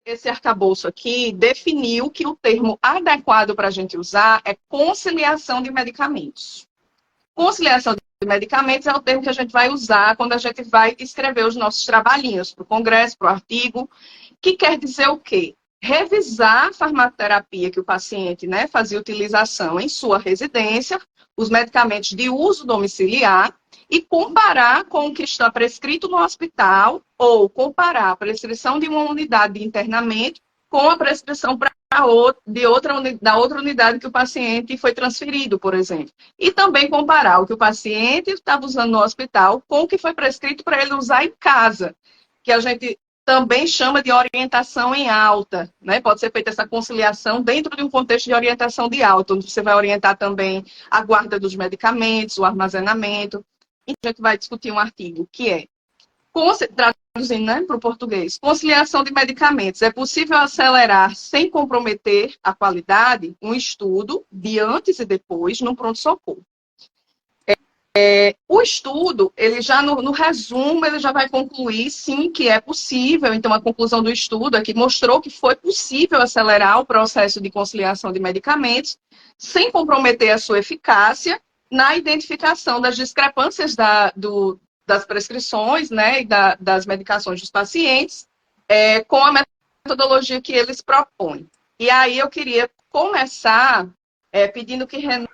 Esse arcabouço aqui definiu que o termo adequado para a gente usar é conciliação de medicamentos. Conciliação de medicamentos é o termo que a gente vai usar quando a gente vai escrever os nossos trabalhinhos para o congresso, para o artigo, que quer dizer o quê? Revisar a farmacoterapia que o paciente, né, fazia utilização em sua residência, os medicamentos de uso domiciliar, e comparar com o que está prescrito no hospital, ou comparar a prescrição de uma unidade de internamento com a prescrição da outra unidade que o paciente foi transferido, por exemplo. E também comparar o que o paciente estava usando no hospital com o que foi prescrito para ele usar em casa, que a gente também chama de orientação em alta, né? Pode ser feita essa conciliação dentro de um contexto de orientação de alta, onde você vai orientar também a guarda dos medicamentos, o armazenamento. E a gente vai discutir um artigo que é, traduzindo, né, para o português, conciliação de medicamentos. É possível acelerar sem comprometer a qualidade um estudo de antes e depois no pronto-socorro. O estudo, ele já no resumo, ele já vai concluir, sim, que é possível. Então, a conclusão do estudo é que mostrou que foi possível acelerar o processo de conciliação de medicamentos sem comprometer a sua eficácia na identificação das discrepâncias das prescrições, né, e das medicações dos pacientes, com a metodologia que eles propõem. E aí eu queria começar pedindo que Renan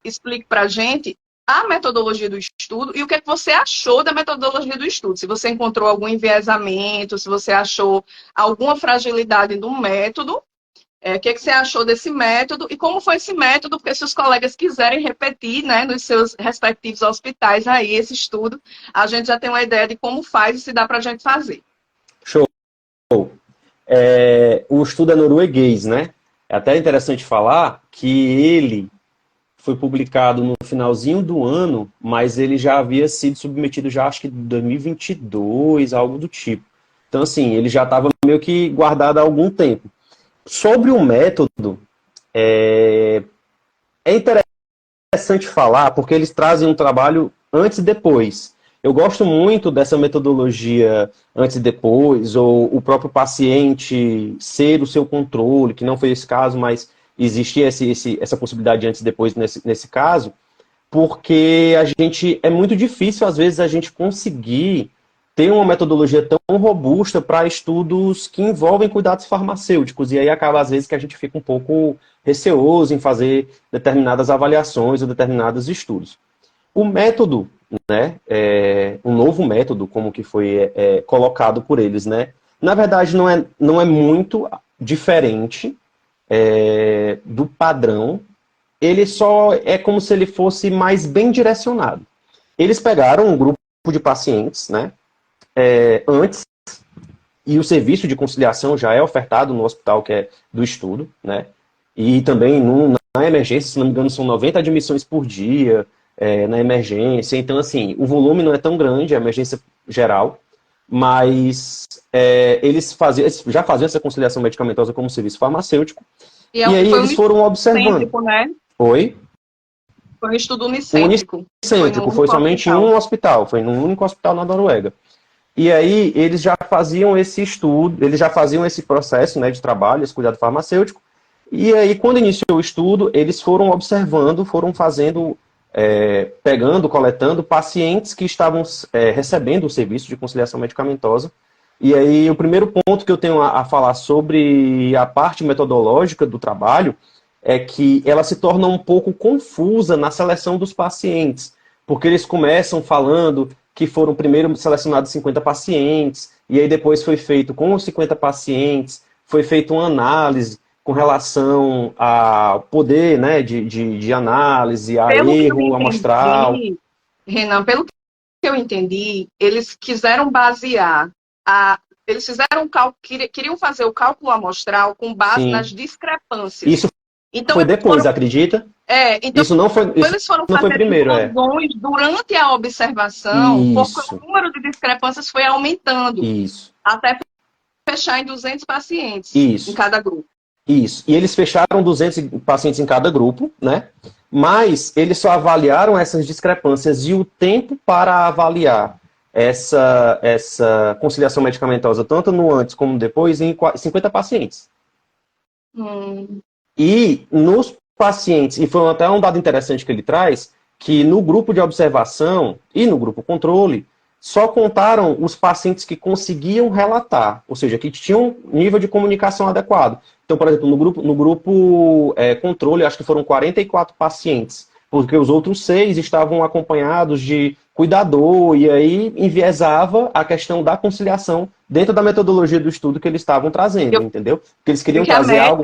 explique para a gente a metodologia do estudo e o que é que você achou da metodologia do estudo. Se você encontrou algum enviesamento, se você achou alguma fragilidade do método, o que você achou desse método e como foi esse método, porque se os colegas quiserem repetir, né, nos seus respectivos hospitais aí esse estudo, a gente já tem uma ideia de como faz e se dá para a gente fazer. Show. O estudo é norueguês, né? É até interessante falar que ele foi publicado no finalzinho do ano, mas ele já havia sido submetido já acho que em 2022, algo do tipo. Então, assim, ele já estava meio que guardado há algum tempo. Sobre o método, é interessante falar, porque eles trazem um trabalho antes e depois. Eu gosto muito dessa metodologia antes e depois, ou o próprio paciente ser o seu controle, que não foi esse caso, mas existia essa possibilidade de antes e depois nesse caso, porque é muito difícil, às vezes, a gente conseguir ter uma metodologia tão robusta para estudos que envolvem cuidados farmacêuticos, e aí acaba, às vezes, que a gente fica um pouco receoso em fazer determinadas avaliações ou determinados estudos. O método, né, um novo método, como que foi colocado por eles, né, na verdade não é muito diferente do padrão, ele só é como se ele fosse mais bem direcionado. Eles pegaram um grupo de pacientes, né, antes, e o serviço de conciliação já é ofertado no hospital que é do estudo, né? E também na emergência, se não me engano, são 90 admissões por dia na emergência. Então, assim, o volume não é tão grande, a emergência geral, mas eles já faziam essa conciliação medicamentosa como serviço farmacêutico, e aí eles foram observando. Né? Oi? Foi um estudo unicêntrico. Foi somente em um hospital, foi num único hospital na Noruega. E aí, eles já faziam esse estudo, eles já faziam esse processo, né, de trabalho, esse cuidado farmacêutico, e aí, quando iniciou o estudo, eles foram observando, foram fazendo, coletando pacientes que estavam recebendo o serviço de conciliação medicamentosa. E aí, o primeiro ponto que eu tenho a falar sobre a parte metodológica do trabalho é que ela se torna um pouco confusa na seleção dos pacientes, porque eles começam falando que foram primeiro selecionados 50 pacientes, e aí depois foi feito com os 50 pacientes, foi feita uma análise com relação ao poder, né, de análise, a erro amostral. Renan, pelo que eu entendi, eles quiseram basear, eles fizeram queriam fazer o cálculo amostral com base Sim. nas discrepâncias. Isso foi depois, acredita? Então, isso não foi primeiro. Durante a observação, porque o número de discrepâncias foi aumentando. Isso. Até fechar em 200 pacientes Isso. em cada grupo. Isso. E eles fecharam 200 pacientes em cada grupo, né? Mas eles só avaliaram essas discrepâncias e o tempo para avaliar essa conciliação medicamentosa, tanto no antes como no depois, em 50 pacientes. E nos pacientes, e foi até um dado interessante que ele traz, que no grupo de observação e no grupo controle, só contaram os pacientes que conseguiam relatar, ou seja, que tinham nível de comunicação adequado. Então, por exemplo, no grupo controle, acho que foram 44 pacientes, porque os outros 6 estavam acompanhados de cuidador, e aí enviesava a questão da conciliação dentro da metodologia do estudo que eles estavam trazendo, entendeu? Porque eles queriam trazer algo...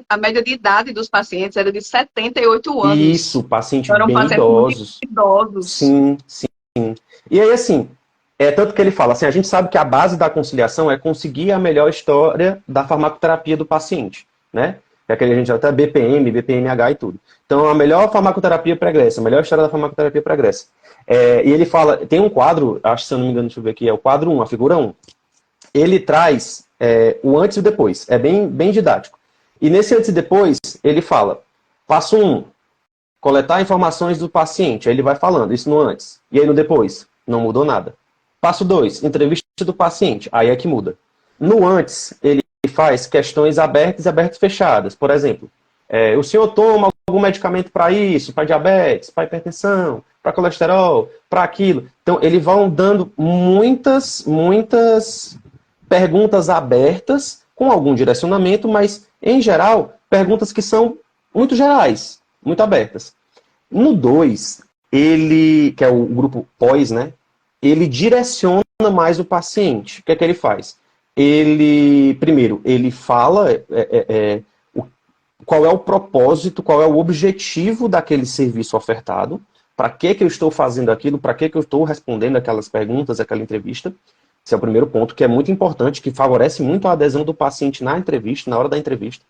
A média de idade dos pacientes era de 78 anos. Isso, pacientes eram bem pacientes idosos. idosos. Sim, sim. E aí, assim, tanto que ele fala assim, a gente sabe que a base da conciliação é conseguir a melhor história da farmacoterapia do paciente, né? É aquele a gente até BPM, BPMH e tudo. Então, a melhor farmacoterapia pregressa, a melhor história da farmacoterapia pregressa. E ele fala, tem um quadro, acho que se eu não me engano, deixa eu ver aqui, é o quadro 1, a figura 1. Ele traz o antes e o depois, é bem didático. E nesse antes e depois, ele fala, passo 1, coletar informações do paciente, aí ele vai falando, isso no antes. E aí no depois, não mudou nada. Passo 2, entrevista do paciente, aí é que muda. No antes, ele faz questões abertas e abertas fechadas. Por exemplo, o senhor toma algum medicamento para isso, para diabetes, para hipertensão, para colesterol, para aquilo. Então, ele vai dando muitas perguntas abertas, com algum direcionamento, mas, em geral, perguntas que são muito gerais, muito abertas. No 2, ele, que é o grupo pós, né? Ele direciona mais o paciente. O que é que ele faz? Primeiro, ele fala qual é o propósito, qual é o objetivo daquele serviço ofertado, para que eu estou fazendo aquilo, para que eu estou respondendo aquelas perguntas, aquela entrevista. Esse é o primeiro ponto, que é muito importante, que favorece muito a adesão do paciente na entrevista, na hora da entrevista.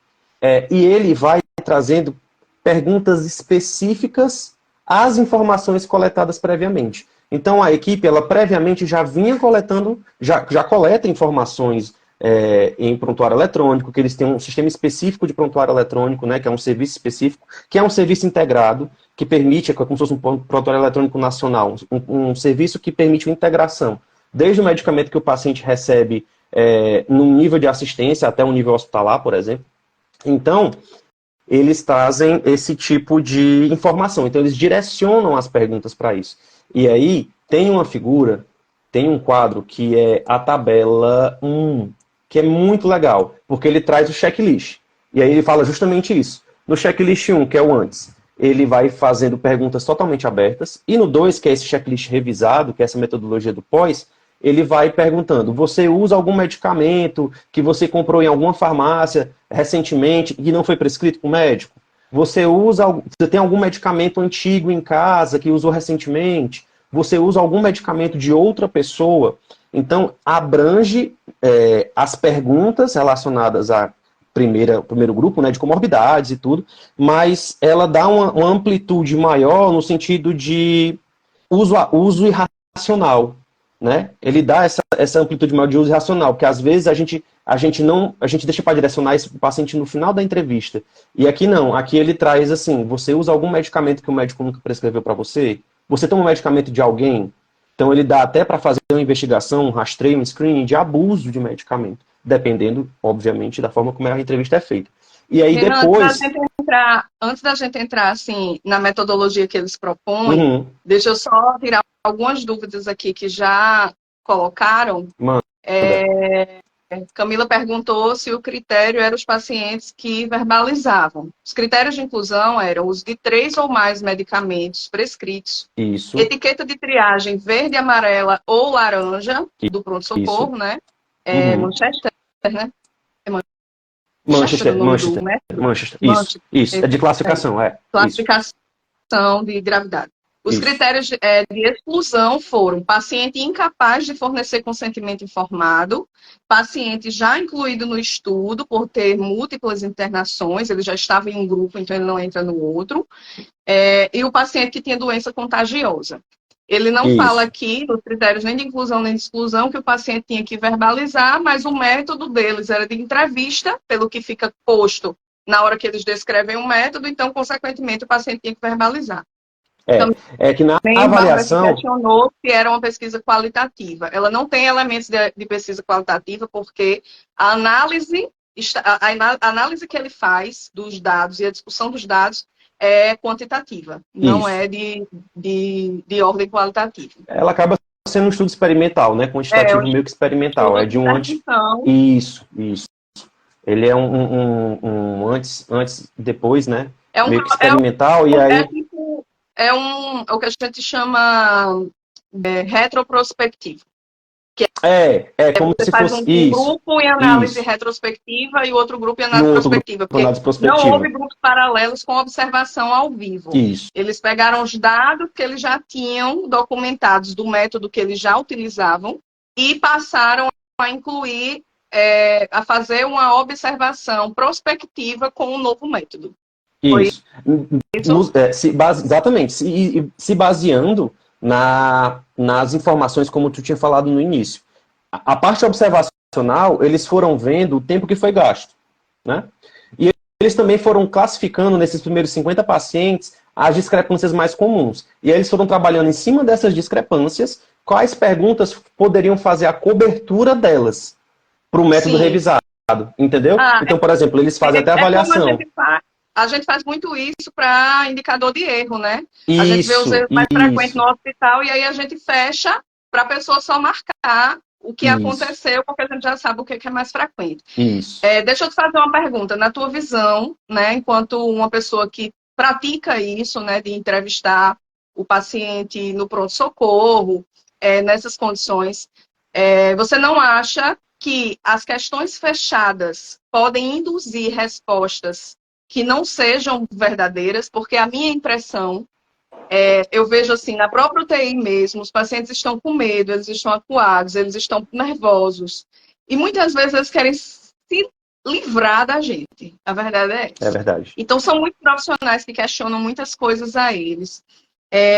E ele vai trazendo perguntas específicas às informações coletadas previamente. Então, a equipe, ela previamente já vinha coletando, já coleta informações em prontuário eletrônico, que eles têm um sistema específico de prontuário eletrônico, né, que é um serviço específico, que é um serviço integrado, que permite, como se fosse um prontuário eletrônico nacional, um serviço que permite uma integração, desde o medicamento que o paciente recebe num nível de assistência até um nível hospitalar, por exemplo. Então, eles trazem esse tipo de informação. Então, eles direcionam as perguntas para isso. E aí, tem uma figura, tem um quadro que é a tabela 1, que é muito legal, porque ele traz o checklist. E aí ele fala justamente isso. No checklist 1, que é o antes, ele vai fazendo perguntas totalmente abertas. E no 2, que é esse checklist revisado, que é essa metodologia do pós, ele vai perguntando, você usa algum medicamento que você comprou em alguma farmácia recentemente e não foi prescrito por médico? Você tem algum medicamento antigo em casa que usou recentemente? Você usa algum medicamento de outra pessoa? Então, abrange as perguntas relacionadas ao primeiro grupo, né, de comorbidades e tudo, mas ela dá uma amplitude maior no sentido de uso irracional. Né? Ele dá essa amplitude maior de uso racional, porque às vezes a gente deixa para direcionar isso para o paciente no final da entrevista. E aqui não, aqui ele traz assim, você usa algum medicamento que o médico nunca prescreveu para você? Você toma um medicamento de alguém? Então ele dá até para fazer uma investigação, um rastreio, um screening de abuso de medicamento, dependendo, obviamente, da forma como a entrevista é feita. E aí Renan, depois... Antes da gente entrar assim, na metodologia que eles propõem, deixa eu só tirar algumas dúvidas aqui que já colocaram. Camila perguntou se o critério era os pacientes que verbalizavam. Os critérios de inclusão eram os de 3 ou mais medicamentos prescritos. Isso. Etiqueta de triagem verde, amarela ou laranja do pronto-socorro, né? Manchester, né? Manchester. Isso. É de classificação, Classificação de gravidade. Os critérios de exclusão foram paciente incapaz de fornecer consentimento informado, paciente já incluído no estudo por ter múltiplas internações, ele já estava em um grupo, então ele não entra no outro, e o paciente que tinha doença contagiosa. Ele não fala Isso. aqui nos critérios nem de inclusão nem de exclusão que o paciente tinha que verbalizar, mas o método deles era de entrevista, pelo que fica posto na hora que eles descrevem o método, então, consequentemente, o paciente tinha que verbalizar. É que na Também Bárbara se avaliação, questionou se era uma pesquisa qualitativa. Ela não tem elementos de pesquisa qualitativa, porque a análise, a análise que ele faz dos dados e a discussão dos dados é quantitativa, não isso. é de ordem qualitativa. Ela acaba sendo um estudo experimental, né? É um Quantitativo meio que experimental. estudo É de de um antes. intervenção. Isso, isso. Ele é um antes e depois, né? É um, Meio que experimental, e é aí. tipo, é o que a gente chama retroprospectivo. É como Você se faz fosse. um Isso, grupo em análise isso. retrospectiva e outro grupo em E análise um outro grupo prospectiva, de porque análise não houve prospectiva. grupos paralelos com observação ao vivo. Isso. Eles pegaram os dados que eles já tinham documentados do método que eles já utilizavam e passaram a incluir, a fazer uma observação prospectiva com o novo método. Foi Isso. isso? Exatamente. Se baseando nas informações, como tu tinha falado no início. A parte observacional, eles foram vendo o tempo que foi gasto, né? E eles também foram classificando nesses primeiros 50 pacientes as discrepâncias mais comuns. E aí eles foram trabalhando em cima dessas discrepâncias, quais perguntas poderiam fazer a cobertura delas para o método Sim. revisado, entendeu? Então, por exemplo, eles fazem até Como avaliação. a gente faz muito isso para indicador de erro, né? A gente vê os Isso, erros mais frequentes isso, no hospital e aí a gente fecha para a pessoa só marcar o que isso, aconteceu, porque a gente já sabe o que é mais frequente. isso. Deixa eu te fazer uma pergunta. Na tua visão, né, enquanto uma pessoa que pratica isso, né, de entrevistar o paciente no pronto-socorro, nessas condições, você não acha que as questões fechadas podem induzir respostas que não sejam verdadeiras? Porque a minha impressão, eu vejo assim, na própria UTI mesmo, os pacientes estão com medo, eles estão acuados, eles estão nervosos. E muitas vezes eles querem se livrar da gente. A verdade é É essa. verdade. Então, são muitos profissionais que questionam muitas coisas a eles.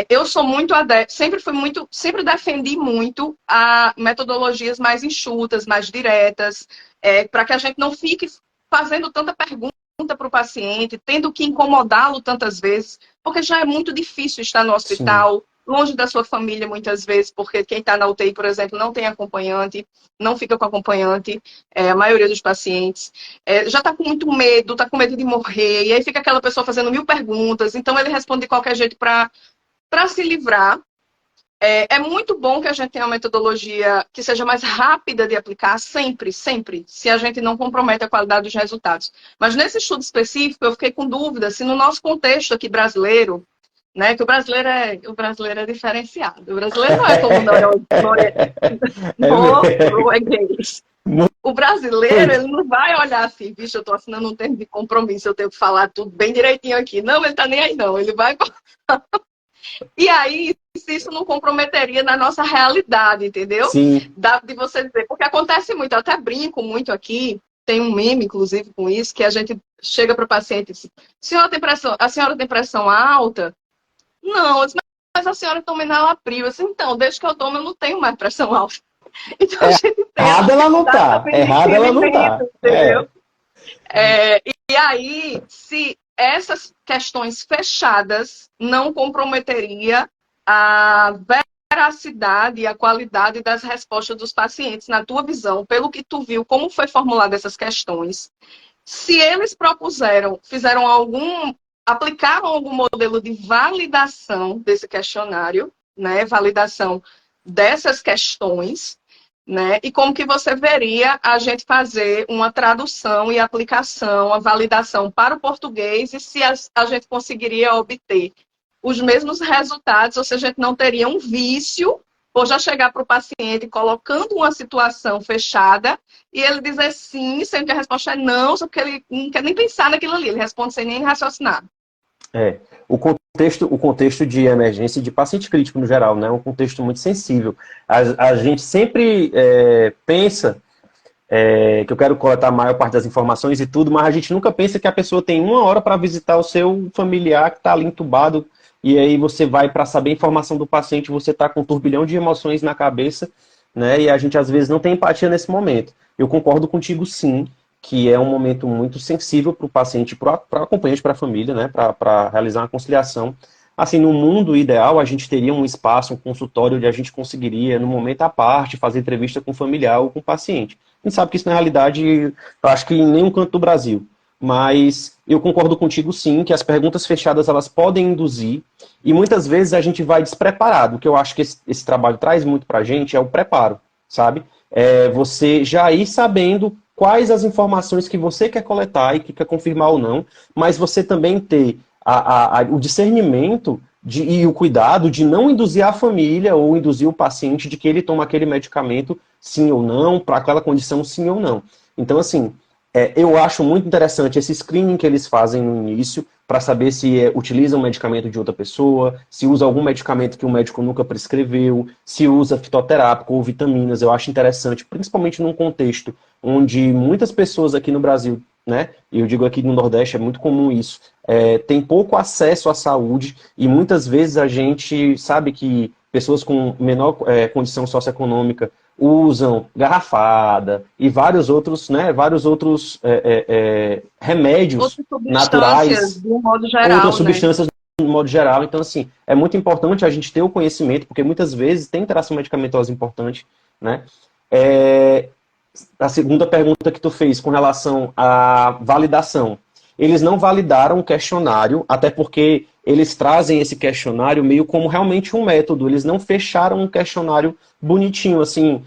Eu sou muito adepto, sempre defendi muito a metodologias mais enxutas, mais diretas, para que a gente não fique fazendo tanta pergunta para o paciente, tendo que incomodá-lo tantas vezes, porque já é muito difícil estar no Sim. hospital, longe da sua família muitas vezes, porque quem está na UTI, por exemplo, não tem acompanhante, não fica com acompanhante, a maioria dos pacientes, já está com muito medo, está com medo de morrer, e aí fica aquela pessoa fazendo 1000 perguntas, então ele responde de qualquer jeito para se livrar. É muito bom que a gente tenha uma metodologia que seja mais rápida de aplicar, sempre, sempre, se a gente não compromete a qualidade dos resultados. Mas nesse estudo específico, eu fiquei com dúvida se no nosso contexto aqui brasileiro, né, que o brasileiro é diferenciado. O brasileiro não é como norueguês. O brasileiro, ele não vai olhar assim, bicho, eu estou assinando um termo de compromisso, eu tenho que falar tudo bem direitinho aqui. Não, ele está nem aí não, ele vai... E aí, se isso não comprometeria na nossa realidade, entendeu? Sim. Dá de você dizer, porque acontece muito, eu até brinco muito aqui, tem um meme, inclusive, com isso, que a gente chega para o paciente e diz, a senhora tem pressão alta? Não, eu disse, mas a senhora toma enalapril. Eu disse, então, desde que eu tomo, eu não tenho mais pressão alta. Então, a gente tem Errada ela não tá. Errada ela não tá. Entendeu? E aí, se essas questões fechadas não comprometeria a veracidade e a qualidade das respostas dos pacientes, na tua visão, pelo que tu viu, como foi formulada essas questões, se eles aplicaram algum modelo de validação desse questionário, né, validação dessas questões, né? E como que você veria a gente fazer uma tradução e aplicação, a validação para o português e se a gente conseguiria obter os mesmos resultados, ou seja, a gente não teria um vício por já chegar para o paciente colocando uma situação fechada e ele dizer sim, sendo que a resposta é não, só porque ele não quer nem pensar naquilo ali, ele responde sem nem raciocinar. O contexto de emergência e de paciente crítico no geral, né, é um contexto muito sensível. A gente sempre pensa que eu quero coletar a maior parte das informações e tudo, mas a gente nunca pensa que a pessoa tem 1 hora para visitar o seu familiar que está ali entubado e aí você vai para saber a informação do paciente, você está com um turbilhão de emoções na cabeça, né? E a gente às vezes não tem empatia nesse momento. Eu concordo contigo, sim, que é um momento muito sensível para o paciente, para o acompanhante, para a família, né? Para realizar uma conciliação. Assim, no mundo ideal, a gente teria um espaço, um consultório onde a gente conseguiria, no momento à parte, fazer entrevista com o familiar ou com o paciente. A gente sabe que isso, na realidade, eu acho que em nenhum canto do Brasil. Mas eu concordo contigo, sim, que as perguntas fechadas, elas podem induzir, e muitas vezes a gente vai despreparado. O que eu acho que esse trabalho traz muito pra gente é o preparo, sabe? É você já ir sabendo quais as informações que você quer coletar e que quer confirmar ou não, mas você também ter o discernimento e o cuidado de não induzir a família ou induzir o paciente de que ele toma aquele medicamento sim ou não, para aquela condição sim ou não. Então, assim, eu acho muito interessante esse screening que eles fazem no início, para saber se utiliza um medicamento de outra pessoa, se usa algum medicamento que o médico nunca prescreveu, se usa fitoterápico ou vitaminas. Eu acho interessante, principalmente num contexto onde muitas pessoas aqui no Brasil, né, e eu digo aqui no Nordeste, é muito comum isso, tem pouco acesso à saúde, e muitas vezes a gente sabe que pessoas com menor condição socioeconômica usam garrafada e vários outros remédios Outras substâncias, naturais, de um modo outras geral, né? substâncias no modo geral. Então, assim, é muito importante a gente ter o conhecimento, porque muitas vezes tem interação medicamentosa importante, né? A segunda pergunta que tu fez com relação à validação. Eles não validaram o questionário, até porque eles trazem esse questionário meio como realmente um método. Eles não fecharam um questionário bonitinho, assim,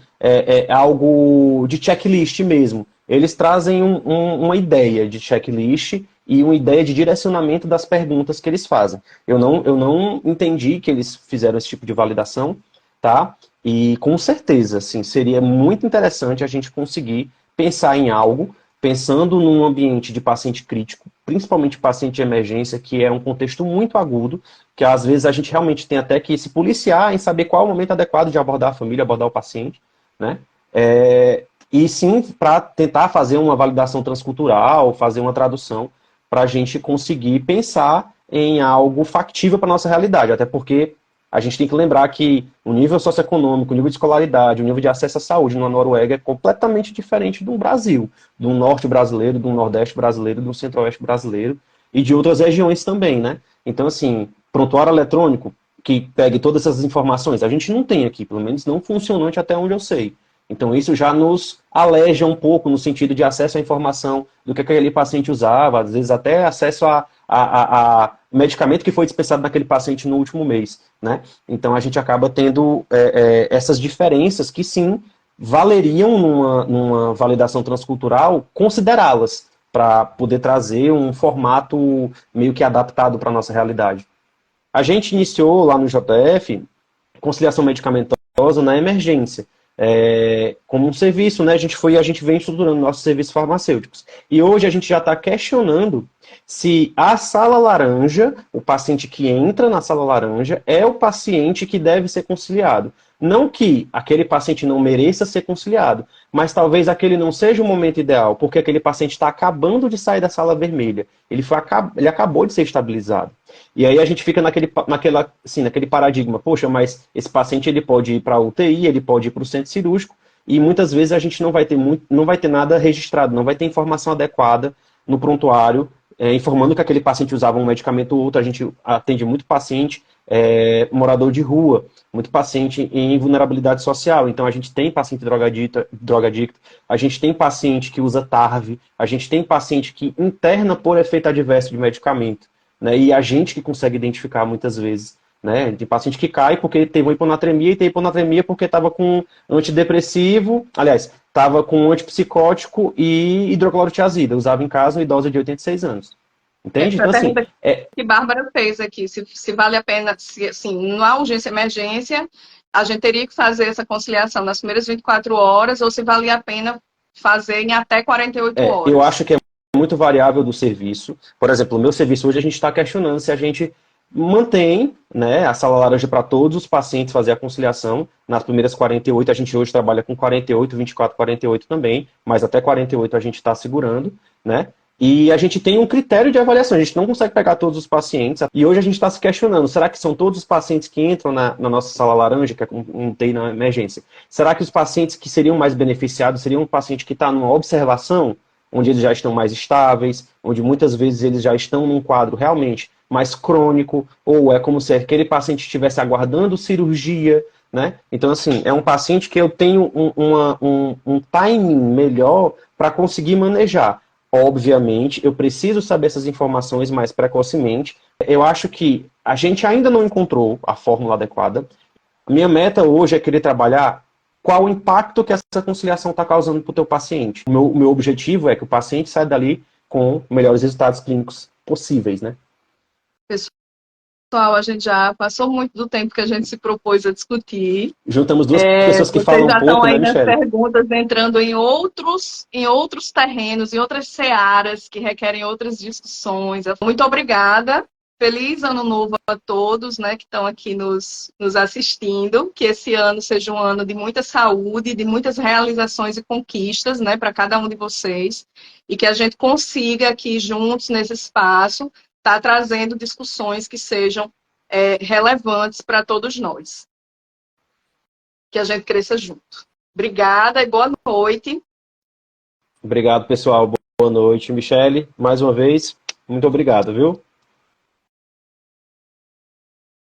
algo de checklist mesmo. Eles trazem uma ideia de checklist e uma ideia de direcionamento das perguntas que eles fazem. Eu não entendi que eles fizeram esse tipo de validação, tá? E com certeza, assim, seria muito interessante a gente conseguir pensar em algo, pensando num ambiente de paciente crítico, principalmente paciente de emergência, que é um contexto muito agudo, que às vezes a gente realmente tem até que se policiar em saber qual é o momento adequado de abordar a família, abordar o paciente, né? E sim, para tentar fazer uma validação transcultural, fazer uma tradução, para a gente conseguir pensar em algo factível para a nossa realidade, até porque a gente tem que lembrar que o nível socioeconômico, o nível de escolaridade, o nível de acesso à saúde na Noruega é completamente diferente do Brasil, do norte brasileiro, do nordeste brasileiro, do centro-oeste brasileiro e de outras regiões também, né? Então, assim, prontuário eletrônico que pegue todas essas informações, a gente não tem aqui, pelo menos não funcionante até onde eu sei. Então, isso já nos aleja um pouco no sentido de acesso à informação do que aquele paciente usava, às vezes até acesso a medicamento que foi dispensado naquele paciente no último mês, né? Então a gente acaba tendo essas diferenças que sim valeriam numa validação transcultural considerá-las para poder trazer um formato meio que adaptado para a nossa realidade. A gente iniciou lá no JF conciliação medicamentosa na emergência, como um serviço, né? A gente vem estruturando nossos serviços farmacêuticos. E hoje a gente já está questionando se a sala laranja, o paciente que entra na sala laranja, é o paciente que deve ser conciliado. Não que aquele paciente não mereça ser conciliado, mas talvez aquele não seja o momento ideal, porque aquele paciente está acabando de sair da sala vermelha. Ele acabou de ser estabilizado. E aí a gente fica naquele paradigma, poxa, mas esse paciente ele pode ir para a UTI, ele pode ir para o centro cirúrgico, e muitas vezes a gente não vai ter nada registrado, não vai ter informação adequada no prontuário, informando que aquele paciente usava um medicamento ou outro. A gente atende muito paciente morador de rua, muito paciente em vulnerabilidade social. Então a gente tem paciente drogadicto, a gente tem paciente que usa TARV, a gente tem paciente que interna por efeito adverso de medicamento, né? E a gente que consegue identificar muitas vezes, né? De paciente que cai porque teve uma hiponatremia e tem hiponatremia porque estava com antidepressivo, aliás, estava com antipsicótico e hidroclorotiazida, usava em casa uma idosa de 86 anos. Entende? Essa Então, assim, pergunta que Bárbara fez aqui, se vale a pena, se assim, na urgência e emergência, a gente teria que fazer essa conciliação nas primeiras 24 horas, ou se valia a pena fazer em até 48 eu horas. acho que é muito variável do serviço. Por exemplo, o meu serviço hoje a gente está questionando se a gente mantém, né, a sala laranja para todos os pacientes fazer a conciliação nas primeiras 48. A gente hoje trabalha com 48, 24, 48 também, mas até 48 a gente está segurando, né? E a gente tem um critério de avaliação, a gente não consegue pegar todos os pacientes. E hoje a gente está se questionando, será que são todos os pacientes que entram na nossa sala laranja, que é um TI na emergência? Será que os pacientes que seriam mais beneficiados seriam um paciente que está numa observação, onde eles já estão mais estáveis, onde muitas vezes eles já estão num quadro realmente mais crônico, ou é como se aquele paciente estivesse aguardando cirurgia, né? Então, assim, é um paciente que eu tenho um timing melhor para conseguir manejar. Obviamente, eu preciso saber essas informações mais precocemente. Eu acho que a gente ainda não encontrou a fórmula adequada. A minha meta hoje é querer trabalhar qual o impacto que essa conciliação está causando para o teu paciente. O meu objetivo é que o paciente saia dali com melhores resultados clínicos possíveis, né? Pessoal, a gente já passou muito do tempo que a gente se propôs a discutir. Juntamos duas pessoas que falam Vocês já um pouco, estão aí né, nas Michele? perguntas entrando em outros terrenos, em outras searas que requerem outras discussões. Muito obrigada. Feliz ano novo a todos, né, que estão aqui nos assistindo. Que esse ano seja um ano de muita saúde, de muitas realizações e conquistas, né, para cada um de vocês. E que a gente consiga aqui juntos nesse espaço estar trazendo discussões que sejam relevantes para todos nós. Que a gente cresça junto. Obrigada e boa noite. Obrigado, pessoal. Boa noite, Michele. Mais uma vez, muito obrigado, viu?